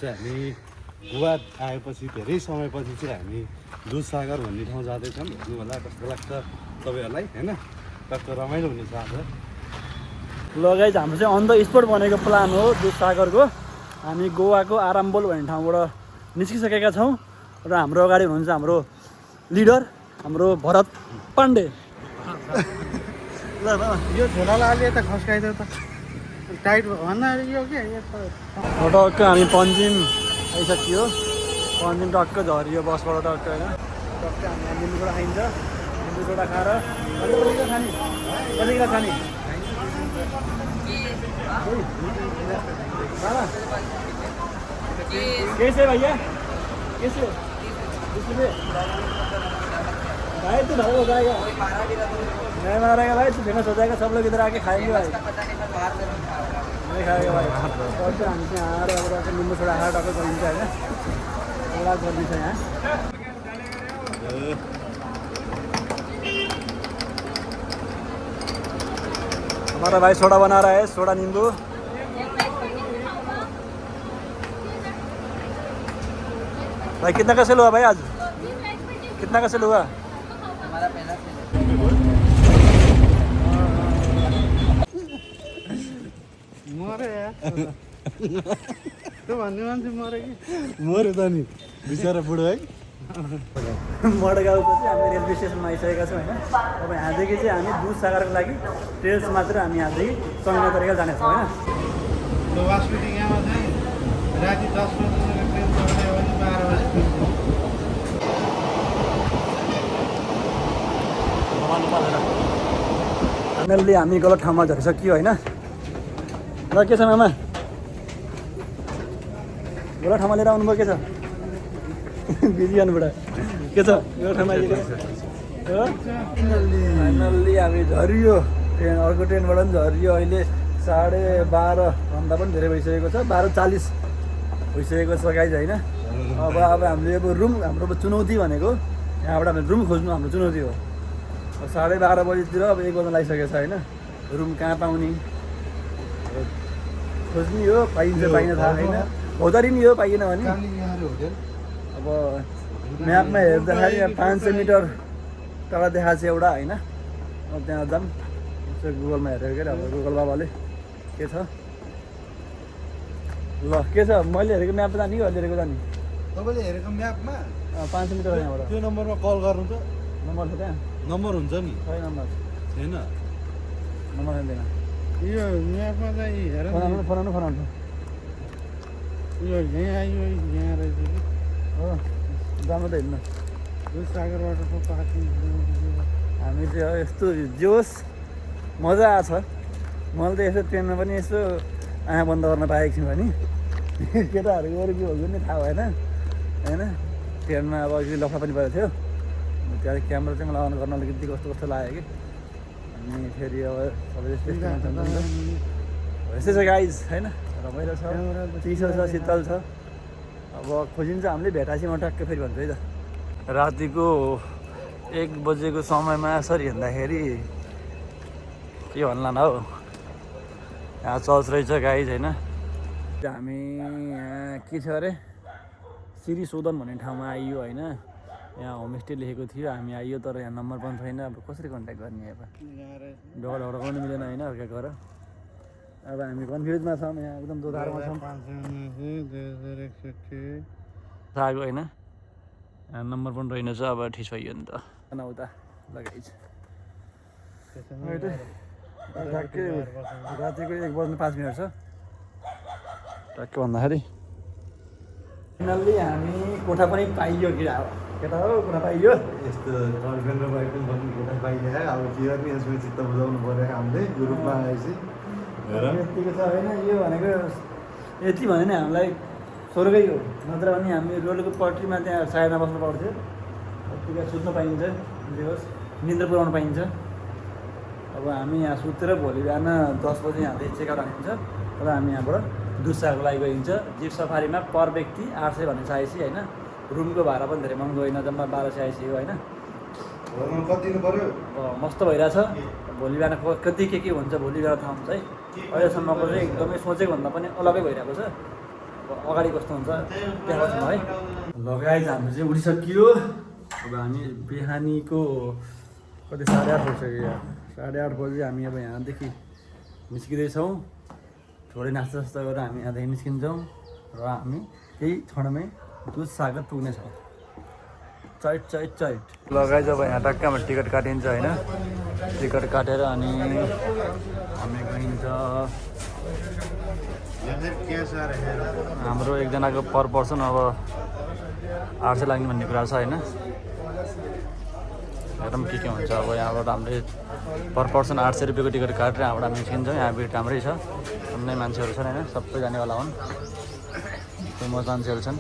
चाहिँ हामी गोवा आएपछि धेरै समयपछि चाहिँ हामी दुधसागर भन्ने ठाउँ जाँदैछौँ। हेर्नु होला कस्तो लाग्छ तपाईँहरूलाई होइन, कस्तो रमाइलो हुनेछ आज। ल गाइज हाम्रो चाहिँ अन द स्पोट बनेको प्लान हो दुधसागरको। हामी गोवाको आराम्बोल भन्ने ठाउँबाट निस्किसकेका छौँ र हाम्रो अगाडि हुनुहुन्छ हाम्रो लिडर हाम्रो भरत पाण्डे। ल ल यो झोलालाई अलि यता खस्काइदियो त, टाइट भन्दा यो के टक्क हामी पन्जिम आइसकियो। पन्जिम टक्क झरियो बसबाट टक्क होइन। टक्क हामी यहाँ लिम्बू सोडा खाइन्छ, लिम्बू सोडा खाएर कतिको खाने कतिको खाने कैसे भैया कैसे 20 रुपये भाई? तो भाई हो जाएगा, नहीं मारेगा भाई, तो फेमस हो जाएगा, सब लोग इधर आके खाएंगे भाई, नहीं खाएगा भाई। और फिर हमसे यहाँ और लिम्बू सोडा खाएर टक्क गरिन्छ होइन, एउटा गरिदिन्छ यहाँ। हमारा भाई सोडा बना रहा है, सोडा नींबू। भाई कितना का सेल हुआ भाई आज? कितना का सेल हुआ? हमारा पहला मरे यार त्यो भन्ने मान्छे मरे कि मऱ्यो त नि बिचरा बुढो है। मडगाउँको चाहिँ हामी रेलवे स्टेसनमा आइसकेका छौँ होइन। अब यहाँदेखि चाहिँ हामी दुधसागरको लागि ट्रेल्स मात्र हामी यहाँदेखि सँगै तरिका जानेछौँ होइन। वास्पिटिङमा चाहिँ राति 10 बजी ट्रेन चढ्ने हो भने 12 बजी फाइनल्ली हामी गलत ठाउँमा झरिसक्यो होइन। र के छ मामा, गलत ठाउँमा लिएर आउनुभयो के छ? बिजी आउनुबाट के छ गलत ठाउँमा आइदिएको? फाइनल्ली हामी झरियो, ट्रेन अर्को ट्रेनबाट पनि झरियो। अहिले 12:30 भन्दा पनि धेरै भइसकेको छ, 12:40 भइसकेको छ गाइज होइन। अब हामीले अब रुम, हाम्रो अब चुनौती भनेको यहाँबाट हामीले रुम खोज्नु हाम्रो चुनौती हो। 12:30 बजीतिर अब 1 बज्न लागिसकेको छ होइन। रुम कहाँ पाउने खोज्ने हो, पाइन्छ पाइन थाहा छैन, हौदारी नि हो पाइएन भने। अब म्यापमा हेर्दाखेरि 500 मिटर टाढा देखाएको छ एउटा होइन। अब त्यहाँ जाऊँ गुगलमा हेरेको के अब गुगल बाबाले के छ ल के छ। मैले हेरेको म्याप जाने कि अहिले हेरेको जाने? तपाईँले हेरेको म्यापमा 500 मिटर यहाँबाट त्यो नम्बरमा कल गर्नु त। नम्बर छ त्यहाँ? नम्बर हुन्छ नि, खै नम्बर छैन नम्बर छैन। यो म्यापमा चाहिँ हेर फनाउनु यो यहाँ आयो, यहाँ रहेछ कि हो जानु त हिँड्नु। दुधसागरबाट पो पार्किङ। हामी चाहिँ यस्तो जोस मजा आछ। मैले त यसो ट्रेनमा पनि यसो आँखा बन्द गर्न पाएको छु भने केटाहरू अरू के हो नि थाहा भएन होइन। ट्रेनमा अब अलिकति लफडा पनि परेको थियो, त्यहाँ क्यामेरा चाहिँ मलाई अन गर्न अलिकति कस्तो कस्तो लाग्यो कि। अनि फेरि अब सबै यस्तै छ गाइज होइन। रमाइलो छ, चिसो छ, शीतल छ। अब खोजिन्छ हामीले, भेटाएपछि म टक्क फेरि भन्छु है त। रातिको 1 बजेको समयमा यसरी हिँड्दाखेरि के भन्ला न हौ, यहाँ चर्च रहेछ गाइज होइन। हामी यहाँ के छ अरे श्री सोदन भन्ने ठाउँमा आइयो होइन। यहाँ होमस्टे लेखेको थियो, हामी आइयो तर यहाँ नम्बर पनि छैन। अब कसरी कन्ट्याक्ट गर्ने? अब ढोका ढोकाउनु मिलेन होइन अर्का घर। अब हामी कन्फ्युजमा छौँ, यहाँ एकदम दोधारमा छौँ। आएको होइन, यहाँ नम्बर पनि रहेनछ। अब ठिस भइयो नि त उता लगाइछ। ठ्याक्कै रातिको 1 बज्नु 5 मिनट छ टक्कै भन्दाखेरि। फाइनल्ली हामी कोठा पनि पाइयो केटा हो, केटा हो कोठा पाइयो। यस्तो गर्लफ्रेन्ड र बोयफ्रेन्ड भन्ने कुरा पाइदिए अब के गर्ने? यसमा चित्त बुझाउनु पऱ्यो हामीले ग्रुपमा आएपछि। यतिको छ होइन, यो भनेको यति भने नि हामीलाई स्वर्गै हो। नत्र भने हामी रोडको पट्टीमा त्यहाँ साइडमा बस्नु पर्थ्यो। यतिका सुत्न पाइन्छ, जे होस् निन्द्रा पुऱ्याउनु पाइन्छ। अब हामी यहाँ सुतेर भोलि बिहान 10 बजी यहाँदेखि चेकआउट हानिन्छ र हामी यहाँबाट दुधसागरको लागि गइन्छ। जिप सफारीमा पर व्यक्ति 800 भन्ने चाहिएपछि होइन। रुमको भाडा पनि धेरै महँगो होइन, जम्मा 1280 हो होइन। कति दिनु पऱ्यो? मस्त भइरहेछ। भोलि बिहान कति के हुन्छ भोलि बिहान थाहा हुन्छ है। अहिलेसम्मको चाहिँ एकदमै सोचेको भन्दा पनि अलगै भइरहेको छ। अगाडि कस्तो हुन्छ देखाउँछौँ है। ल गाइज हाम्रो चाहिँ उठिसकियो। अब हामी बिहानीको कति 8:30 भइसक्यो यार। 8:30 बजी हामी अब यहाँदेखि निस्किँदैछौँ। थोरै नास्ता गरेर हामी यहाँदेखि निस्किन्छौँ र हामी केही क्षणमै दुधसागर पुग्नेछौँ। Chat chat chat. ल गाइज अब यहाँ टक्क हाम्रो टिकट काटिन्छ होइन। टिकट काटेर अनि हामी गइन्छ। हाम्रो एकजनाको पर पर्सन अब 800 लाग्ने भन्ने कुरा छ होइन। हेरौँ के हुन्छ अब। यहाँबाट हामीले पर पर्सन 800 रुपियाँको टिकट काटेर यहाँबाट हामी निस्किन्छौँ। यहाँ भिड राम्रै छ, अन्य मान्छेहरू छन् होइन, सबै जानेवाला हुन्, फेमस मान्छेहरू छन्।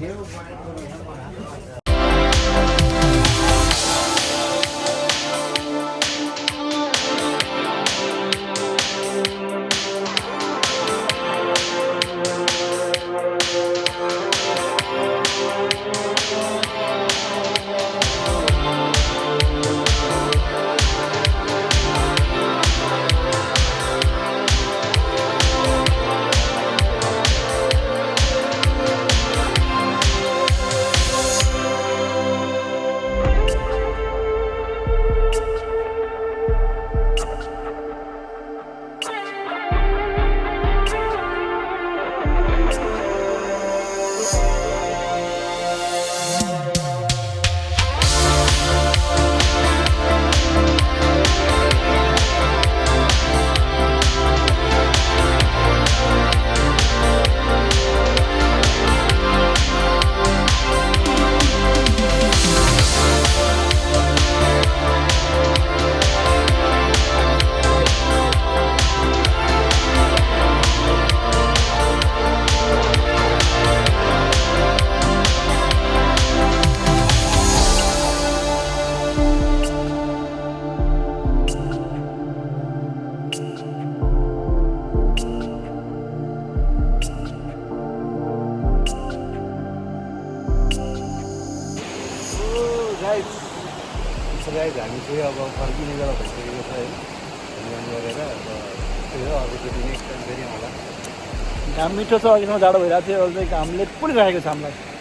गाइज हामी चाहिँ अब फर्किने बेला भइसकेको छ है। हामी लगेर अब त्यही हो, अबको दिन नेक्स्ट टाइम फेरि आउँला। घाम मिठो छ, अघिसम्म जाडो भइरहेको थियो, अहिले चाहिँ घामले पुरिरहेको छ हामीलाई।